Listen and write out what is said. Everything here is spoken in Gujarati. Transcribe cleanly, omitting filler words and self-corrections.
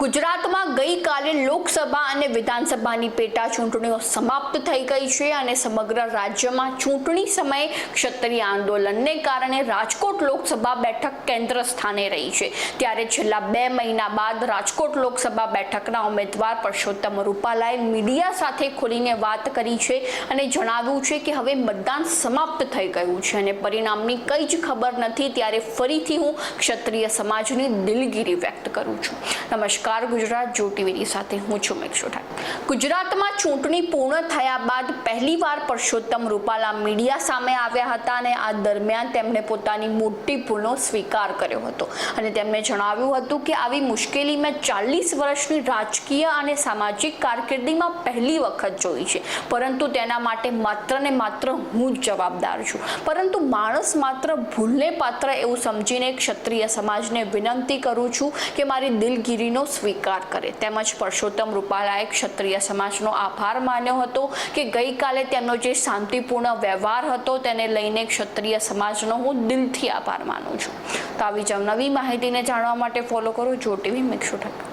ગુજરાતમાં ગઈકાલે લોકસભા અને વિધાનસભાની પેટા ચૂંટણીઓ સમાપ્ત થઈ ગઈ છે અને સમગ્ર રાજ્યમાં ચૂંટણી સમયે ક્ષત્રિય આંદોલનને કારણે રાજકોટ લોકસભા બેઠક કેન્દ્ર સ્થાને રહી છે। ત્યારે છેલ્લા 2 મહિના બાદ રાજકોટ લોકસભા બેઠકના ઉમેદવાર પરસોત્તમ રૂપાલાએ મીડિયા સાથે ખુલીને વાત કરી છે અને જણાવ્યું છે કે હવે મતદાન સમાપ્ત થઈ ગયું છે અને પરિણામની કંઈ જ ખબર નથી। ત્યારે ફરીથી હું ક્ષત્રિય સમાજની દિલગીરી વ્યક્ત કરું છું। નમસ્કાર, ગુજરાત જો ટીવીની સાથે હું છું મેક્ષોઠા। ગુજરાતમાં ચૂંટણી પૂર્ણ થયા બાદ પહેલીવાર પરસોત્તમ રૂપાલા મીડિયા સામે આવ્યા હતા અને આ દરમિયાન તેમણે પોતાની મોટી ભૂલનો સ્વીકાર કર્યો હતો અને તેમણે જણાવ્યું હતું કે આવી મુશ્કેલી મેં 40 વર્ષની રાજકીય અને સામાજિક કારકિર્દીમાં પહેલી વખત જોઈ છે, પરંતુ તેના માટે માત્ર ને માત્ર હું જ જવાબદાર છું। પરંતુ માણસ માત્ર ભૂલને પાત્ર એવું સમજીને ક્ષત્રિય સમાજને વિનંતી કરું છું કે મારી દિલગીરીનો સ્વીકાર કરે। તેમજ પરસોત્તમ રૂપાલાએ ક્ષત્રિય સમાજનો આભાર માન્યો હતો કે ગઈકાલે તેમનો જે શાંતિપૂર્ણ વ્યવહાર હતો તેને લઈને ક્ષત્રિય સમાજનો હું દિલથી આભાર માનું છું। તો આવી જ નવી માહિતીને જાણવા માટે ફોલો કરો જો ટીવી મેક્ષોઠા।